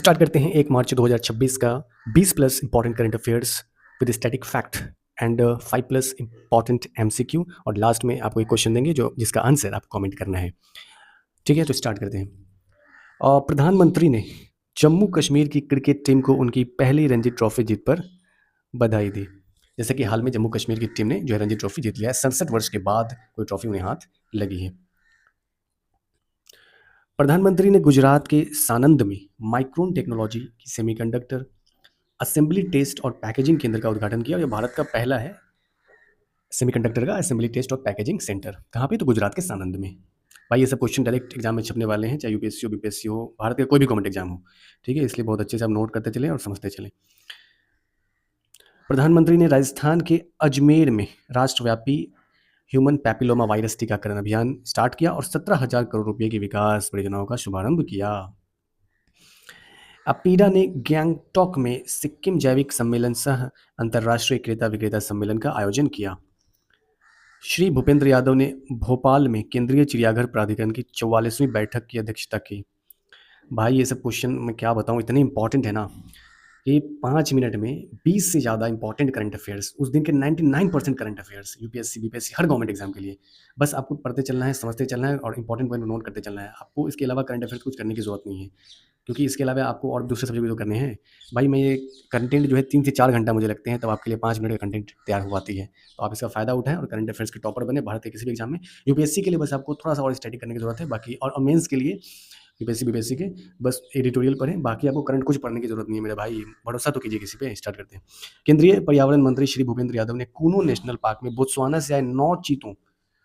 Start करते हैं 1 मार्च 2026 का 20 plus important current affairs with static fact and 5 plus important MCQ, और लास्ट में आपको एक क्वेश्चन देंगे जो जिसका आंसर आपको कमेंट करना है। ठीक है, तो स्टार्ट करते हैं। प्रधानमंत्री ने जम्मू कश्मीर की क्रिकेट टीम को उनकी पहली रणजी ट्रॉफी जीत पर बधाई दी। जैसे कि हाल में जम्मू कश्मीर की टीम ने जो है रणजी ट्रॉफी जीत लिया है, 67 वर्ष के बाद कोई ट्रॉफी उन्हें हाथ लगी है। प्रधानमंत्री ने गुजरात के सानंद में माइक्रोन टेक्नोलॉजी की सेमीकंडक्टर असेंबली टेस्ट और पैकेजिंग केंद्र का उद्घाटन किया, और यह भारत का पहला है सेमीकंडक्टर का असेंबली टेस्ट और पैकेजिंग सेंटर। कहाँ पे? तो गुजरात के सानंद में। भाई ये सब क्वेश्चन डायरेक्ट एग्जाम में छपने वाले हैं, चाहे यूपीएससी हो, बीपीएससी हो, भारत का कोई भी गवर्नमेंट एग्जाम हो। ठीक है, इसलिए बहुत अच्छे से आप नोट करते चलें और समझते चलें। प्रधानमंत्री ने राजस्थान के अजमेर में राष्ट्रव्यापी ह्यूमन पैपिलोमा वायरस टीकाकरण अभियान स्टार्ट किया और 17,000 करोड़ रुपए की विकास परियोजनाओं का शुभारंभ किया। अपीडा ने गैंगटॉक में सिक्किम जैविक सम्मेलन सह अंतर्राष्ट्रीय क्रेता विक्रेता सम्मेलन का आयोजन किया। श्री भूपेंद्र यादव ने भोपाल में केंद्रीय चिड़ियाघर प्राधिकरण की 44वीं बैठक की अध्यक्षता की। भाई ये सब क्वेश्चन मैं क्या बताऊं, इतने इंपॉर्टेंट है ना कि 5 मिनट में 20 से ज़्यादा इंपॉर्टेंट करंट अफेयर्स, उस दिन के 99% करंट अफेयर्स, यूपीएससी बीपीएससी हर गवर्नमेंट एग्जाम के लिए। बस आपको पढ़ते चलना है, समझते चलना है और इंपॉर्टेंट पॉइंट नोट करते चलना है। आपको इसके अलावा करंट अफेयर्स कुछ करने की जरूरत नहीं है, क्योंकि इसके अलावा आपको और दूसरे सब्जेक्ट भी तो करने हैं। भाई मैं ये कंटेंट जो है 3 से 4 घंटा मुझे लगते हैं, तब आपके लिए 5 मिनट का कंटेंट तैयार हो पाती है। तो आप इसका फायदा उठाएं और करंट अफेयर्स के टॉपर बने भारत के किसी भी एग्जाम में। यूपीएससी के लिए बस आपको थोड़ा सा और स्टडी करने की जरूरत है, बाकी और मेंस के लिए यूपीएससी बीपीएससी के बस एडिटोरियल पढ़ें, बाकी आपको करंट कुछ पढ़ने की जरूरत नहीं है मेरे भाई, भरोसा तो कीजिए किसी पे। स्टार्ट करते हैं। केंद्रीय पर्यावरण मंत्री श्री भूपेंद्र यादव ने कूनो नेशनल पार्क में बोत्सवाना से आए 9 चीतों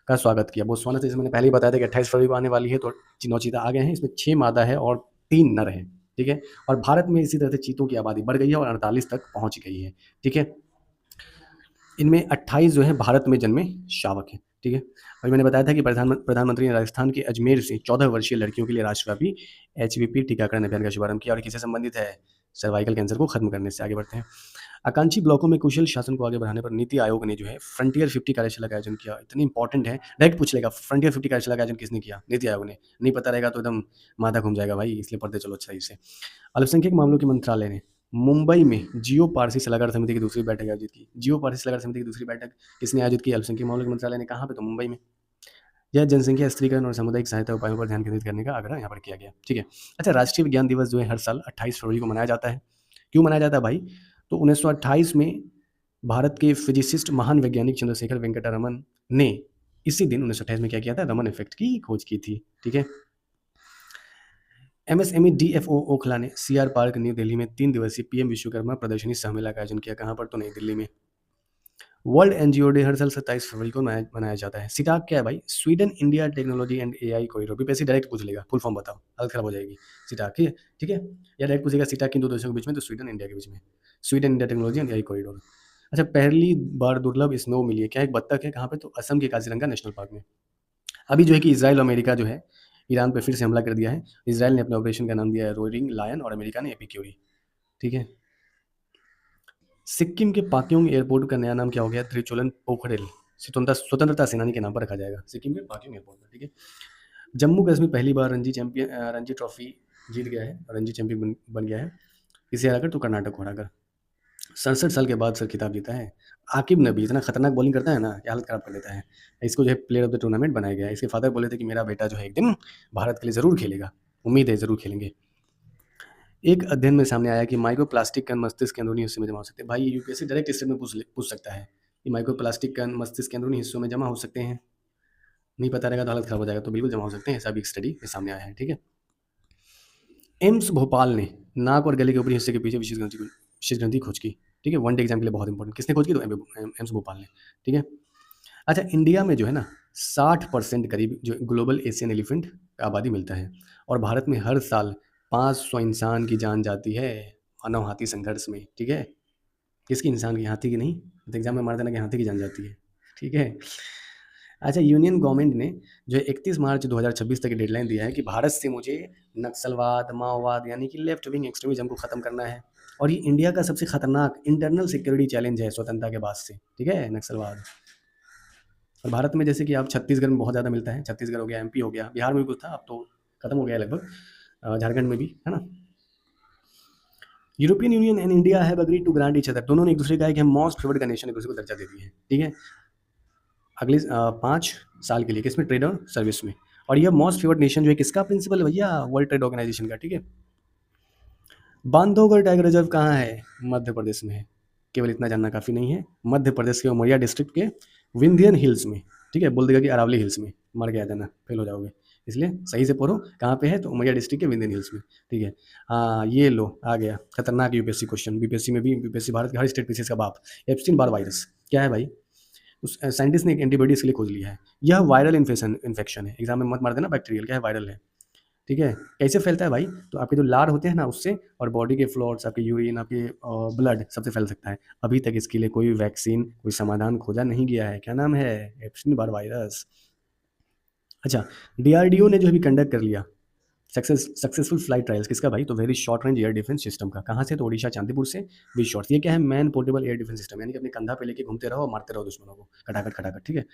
का स्वागत किया। बोत्सवाना से, जैसे मैंने पहले ही बताया था कि 28 फरवरी को आने वाली है, तो 9 चीता आ गए हैं। इसमें 6 मादा है और 3 नर हैं। ठीक है, और भारत में इसी तरह से चीतों की आबादी बढ़ गई है और 48 तक पहुंच गई है। ठीक है, इनमें 28 जो है भारत में जन्मे शावक हैं। ठीक है, और मैंने बताया था कि प्रधानमंत्री ने राजस्थान के अजमेर से 14 वर्षीय लड़कियों के लिए राष्ट्रव्यापी एचवीपी टीकाकरण अभियान का शुभारंभ किया, और किससे संबंधित है? सर्वाइकल कैंसर को खत्म करने से। आगे बढ़ते हैं। आकांक्षी ब्लॉकों में कुशल शासन को आगे बढ़ाने पर नीति आयोग ने जो है फ्रंटियर 50 कार्यशाला का आयोजन किया। इतनी इंपॉर्टेंट है, डायरेक्ट पूछ लेगा फ्रंटियर 50 कार्यशाला का आयोजन किसने किया? नीति आयोग ने। नहीं पता रहेगा तो एकदम माथा घूम जाएगा भाई, इसलिए पढ़ते चलो अच्छा से। अल्पसंख्यक मामलों के मंत्रालय ने मुंबई में जियो पारसी सलाहकार समिति की दूसरी बैठक आयोजित की। जियो पारसी सलाहकार समिति की दूसरी बैठक किसने आयोजित की? अल्पसंख्यक मामलों के मंत्रालय ने। कहाँ पे? तो मुंबई में। यह जनसंख्या स्थिरीकरण और सामुदायिक सहायता उपायों पर ध्यान केंद्रित करने का आग्रह यहाँ पर किया गया। ठीक है, अच्छा, राष्ट्रीय विज्ञान दिवस जो है हर साल 28 फरवरी को मनाया जाता है। क्यों मनाया जाता है भाई? तो 1928 में भारत के फिजिसिस्ट महान वैज्ञानिक चंद्रशेखर वेंकटा रमन ने इसी दिन 1928 में क्या किया था? रमन इफेक्ट की खोज की थी। ठीक है, एमएसएमई डीएफओ ओखला ने सीआर पार्क न्यू दिल्ली में 3 दिवसीय पीएम विश्वकर्मा प्रदर्शनी सहमेला का आयोजन किया। कहाँ पर? तो नई दिल्ली में। वर्ल्ड एनजीओ डे हर साल 27 फरवरी को मनाया जाता है। सिटाक क्या है भाई? Sweden India technology and AI corridor. BPSC direct पूछ लेगा, फुल फॉर्म बताओ, हालत खराब हो जाएगी। सिटाक, ठीक है, या डायरेक्ट पूछेगा सिटाक किन दो देशों के बीच में? तो स्वीडन इंडिया के बीच में। Sweden India technology and AI corridor. अच्छा, पहली बार दुर्लभ स्नो मिली है, क्या एक बत्तख है? कहाँ पे? तो असम के काजीरंगा नेशनल पार्क में। अभी जो है कि इसराइल और अमेरिका जो है ईरान पर फिर से हमला कर दिया है। इसराइल ने अपने ऑपरेशन का नाम दिया है रोइंग लायन और अमेरिका ने एपिक्यूरी। ठीक है, सिक्किम के पाक्योंग एयरपोर्ट का नया नाम क्या हो गया? त्रिचोलन पोखरेल। स्वतंत्रता सेनानी के नाम पर रखा जाएगा सिक्किम के पाक्योंग एयरपोर्ट पर। ठीक है, जम्मू कश्मीर पहली बार रणजी ट्रॉफी जीत गया है, रणजी चैंपियन बन गया है। इसे हराकर तो कर्नाटक को हराकर 67 साल के बाद सर खिताब जीता है। आकिब नबी इतना खतरनाक बॉलिंग करता है ना, ये हालत खराब कर देता है। इसको जो है प्लेयर ऑफ द टूर्नामेंट बनाया गया है। इसके फादर बोले थे कि मेरा बेटा जो है एक दिन भारत के लिए ज़रूर खेलेगा, उम्मीद है ज़रूर खेलेंगे। एक अध्ययन में सामने आया कि माइक्रोप्लास्टिक कण मस्तिष्क के अंदरूनी हिस्से में जमा हो सकते हैं। भाई यूपीएससी डायरेक्ट स्टेट में पूछ सकता है कि माइक्रोप्लास्टिक कण मस्तिष्क के अंदरूनी हिस्सों में जमा हो सकते हैं। नहीं पता रहेगा तो हालत खराब हो जाएगा, तो बिल्कुल जमा हो सकते हैं, ऐसा भी एक स्टडी में सामने आया है। ठीक है, एम्स भोपाल ने नाक और गले के ऊपरी हिस्से के पीछे विशेष ग्रंथि खोज की। ठीक है, वन डे एग्जाम के लिए बहुत इंपॉर्टेंट। किसने खोज की? तो एम्स भोपाल ने। ठीक है, अच्छा, इंडिया में जो है ना 60% करीब जो ग्लोबल एशियन एलिफेंट का आबादी मिलता है, और भारत में हर साल 500 इंसान की जान जाती है मानव हाथी संघर्ष में। ठीक है, किसकी? इंसान की, हाथी की नहीं। तो एग्जाम में मार देना कि हाथी की जान जाती है। ठीक है, अच्छा, यूनियन गवर्नमेंट ने जो है 31 मार्च 2026 तक डेडलाइन दिया है कि भारत से मुझे नक्सलवाद, माओवाद यानी कि लेफ्ट विंग एक्सट्रीमिज्म को ख़त्म करना है, और ये इंडिया का सबसे खतरनाक इंटरनल सिक्योरिटी चैलेंज है स्वतंत्रता के बाद से। ठीक है, नक्सलवाद। और भारत में जैसे कि आप छत्तीसगढ़ में बहुत ज़्यादा मिलता है, छत्तीसगढ़ हो गया, एमपी हो गया, बिहार में भी कुछ था, अब तो खत्म हो गया लगभग, झारखंड में भी है ना। European Union and India have agreed to grant each other, दोनों ने एक दूसरे का है कि हम मोस्ट फेवर्ड का नेशन एक दूसरे को दर्जा दे दिए हैं, ठीक है, अगले 5 साल के लिए, किसमें, ट्रेड और सर्विस में। और यह मोस्ट फेवर्ड नेशन जो है किसका प्रिंसिपल है भैया, वर्ल्ड ट्रेड ऑर्गेनाइजेशन का, ठीक है। बांधवगढ़ टाइगर रिजर्व कहाँ है, मध्य प्रदेश में है, केवल इतना जानना काफ़ी नहीं है, मध्य प्रदेश के उमरिया डिस्ट्रिक्ट के विंध्यन हिल्स में, ठीक है, बोल देगा कि अरावली हिल्स में, मर गया था ना, फेल हो जाओगे, इसलिए सही से पढ़ो कहाँ पे है, तो उमरिया डिस्ट्रिक्ट के विंध्यन हिल्स में, ठीक है। हाँ ये लो आ गया खतरनाक यूपीएससी क्वेश्चन, बीपीएससी में भी, बीपीएससी भारत के हर स्टेट पीसीएस का बाप, एप्स्टीन बार वायरस क्या है भाई, उस साइंटिस्ट ने एक एंटीबॉडी इसके लिए खोज लिया है, यह वायरल इन्फेक्शन है, एग्जाम में मत मार देना बैक्टीरियल, क्या है, वायरल है, ठीक है। कैसे फैलता है भाई, तो आपके जो लार होते हैं ना उससे, और बॉडी के फ्लूइड्स, आपके यूरिन, आपके ब्लड, सबसे फैल सकता है। अभी तक इसके लिए कोई वैक्सीन, कोई समाधान खोजा नहीं गया है, क्या नाम है, एप्स्टीन बार वायरस। अच्छा, डीआरडीओ ने जो अभी कंडक्ट कर लिया सक्सेसफुल फ्लाइट ट्रायल्स, किसका भाई, तो very short range air defence system का, कहाँ से, तो ओडिशा चांदीपुर से, वी शॉर्ट, ये क्या है, man portable air defence system, यानी कि अपने कंधा पे लेके घूमते रहो और मारते रहो दुश्मनों को खटाखट खटाखट, ठीक है।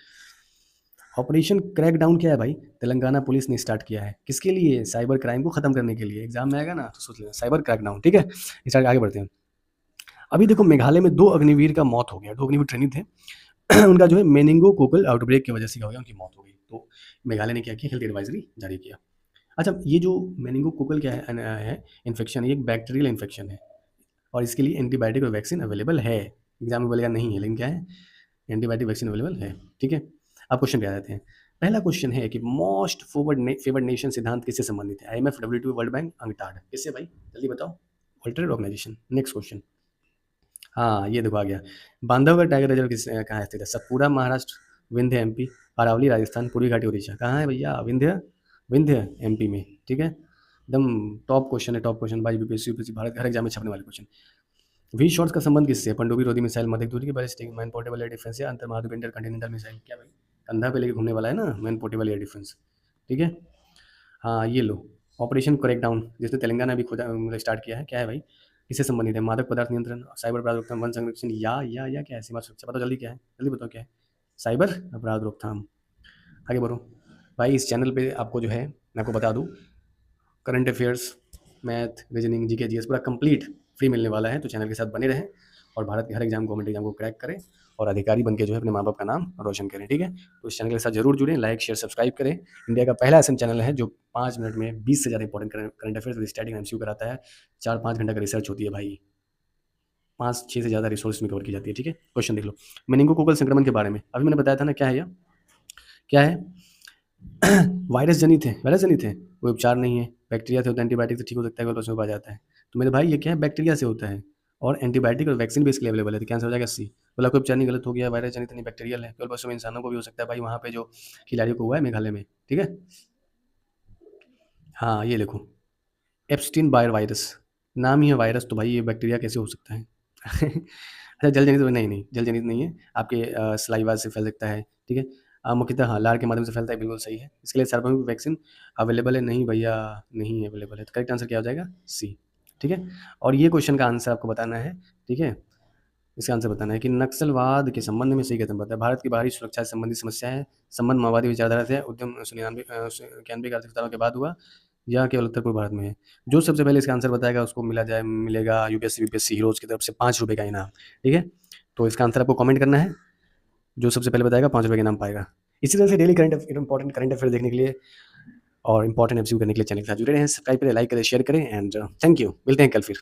ऑपरेशन क्रैकडाउन क्या है भाई, तेलंगाना पुलिस ने स्टार्ट किया है, किसके लिए, साइबर क्राइम को खत्म करने के लिए, एग्जाम में आएगा ना तो सोच लेना, साइबर क्रैकडाउन, ठीक है। इस आगे बढ़ते हैं। अभी देखो मेघालय में 2 अग्निवीर का मौत हो गया, 2 अग्निवीर ट्रेनिंग थे उनका जो है मेनिंगोकोकल आउटब्रेक की वजह से क्या हो गया, उनकी मौत हो गई, तो मेघालय ने क्या किया, हेल्थ एडवाइजरी जारी किया। अच्छा, ये जो मेनिंगोकोकल क्या है इन्फेक्शन, ये एक बैक्टीरियल इन्फेक्शन है, और इसके लिए एंटीबायोटिक और वैक्सीन अवेलेबल है, एग्जाम में बोलेगा नहीं है, लेकिन क्या है, एंटीबायोटिक वैक्सीन अवेलेबल है, ठीक है। अब क्वेश्चन पे आ जाते हैं। पहला क्वेश्चन है कि मोस्ट फेवर्ड नेशन सिद्धांत किससे संबंधित है, IMF, WTO, World Bank, UNCTAD, किससे भाई, जल्दी बताओ, World Trade Organization. Next question, हाँ ये देखो आ गया, बांधवगढ़ टाइगर रिजर्व किस कहाँ स्थित है, सतपुड़ा महाराष्ट्र, विंध्य एमपी, अरावली राजस्थान, पूर्वी घाटी उड़ीसा, कहाँ है भैया, विंध्य, विंध्य एमपी में, ठीक है, एकदम टॉप क्वेश्चन है, टॉप क्वेश्चन भाई, बीपीएससी यूपीएससी भारत हर एग्जाम में छपने वाले क्वेश्चन। वी शॉट्स का संबंध किससे, पनडुब्बी रोधी मिसाइल, मध्यक दूरी की ballistic, man portable air defence, या अंतर महाद्वीप इंटरकंटिनेंटल मिसाइल, क्या भाई, कंधा पे लेके घूमने वाला है ना, मैन पोर्टेबल एयर डिफेंस, ठीक है। हाँ ये लो, ऑपरेशन क्रैकडाउन जिसने तेलंगाना भी खुदा मतलब स्टार्ट किया है, क्या है भाई, किससे संबंधित है, मादक पदार्थ नियंत्रण, साइबर अपराध रोकथाम, वन संरक्षण, या क्या है, सीमा सुरक्षा, बताओ जल्दी क्या है, जल्दी बताओ क्या है, साइबर अपराध रोकथाम। आगे बढ़ो भाई, इस चैनल पे आपको जो है मैं आपको बता दूँ, current affairs, math, reasoning, GK, GS पूरा कंप्लीट फ्री मिलने वाला है, तो चैनल के साथ बने रहें और भारत के हर एग्जाम, गवर्नमेंट एग्जाम को क्रैक करें और अधिकारी बन के जो है अपने माँ बाप का नाम रोशन करें, ठीक है। तो इस चैनल के साथ जरूर जुड़ें, लाइक शेयर सब्सक्राइब करें। इंडिया का पहला ऐसा चैनल है जो 5 मिनट में 20 से ज़्यादा important current affairs with static MCQ कराता है, 4-5 घंटे का रिसर्च होती है भाई, 5-6 से ज़्यादा रिसोर्स में कवर की जाती है, ठीक है। क्वेश्चन देख लो, मेनिंगोकोकल संक्रमण के बारे में अभी मैंने बताया था ना, क्या है यह, क्या है वायरस जनित है, वायरस जनित है, कोई उपचार नहीं है, बैक्टीरिया से होता है, एंटीबायोटिक से ठीक हो सकता है, उसमें पाया जाता है, तो मेरे भाई ये क्या है, बैक्टीरिया से होता है, और एंटीबायोटिक और वैक्सीन भी इसके लिए अवेलेबल है, तो कैंसर हो जाएगा सी, बोला कोई उपचार नहीं, गलत हो गया, वायरस जनित नहीं, बैक्टीरियल है, केवल बस में इंसानों को भी हो सकता है भाई, वहाँ पे जो खिलाड़ियों को हुआ है मेघालय में, ठीक है। हाँ ये देखो, एप्स्टीन बायर वायरस, नाम ही है वायरस, तो भाई ये बैक्टीरिया कैसे हो सकता है अच्छा, जल जनित नहीं, नहीं जल जनित नहीं है, आपके सलाइवा से फैल सकता है, ठीक है। मुख्यतः हाँ लार के माध्यम से फैलता है, बिल्कुल सही है, इसके लिए सार्वभौमिक वैक्सीन अवेलेबल है, नहीं भैया नहीं अवेलेबल है, तो करेक्ट आंसर क्या हो जाएगा, सी, ठीक है। और ये क्वेश्चन का आंसर आपको बताना है, ठीक है, इसका आंसर बताना है कि नक्सलवाद के संबंध में सही कथन बताया, भारत की बाहरी सुरक्षा से संबंधित समस्या है, संबंध माओवादी विचारधारा से, उद्यम 99 आर्थिक सुधारों के बाद हुआ, या केवल उत्तर पूर्व भारत में है, जो सबसे पहले इसका आंसर बताएगा उसको मिलेगा यूपीएससी यूपीएससी हीरोज़ की तरफ से ₹5 का इनाम, ठीक है। तो इसका आंसर आपको कमेंट करना है, जो सबसे पहले बताएगा ₹5 का इनाम पाएगा। इसी तरह से डेली इंपॉर्टेंट करंट अफेयर देखने के लिए और इंपॉर्टेंट एमसीक्यू करने के लिए चैनल के साथ जुड़े रहें, सब्सक्राइब करें, लाइक करें, शेयर करें, एंड थैंक यू, मिलते हैं कल फिर।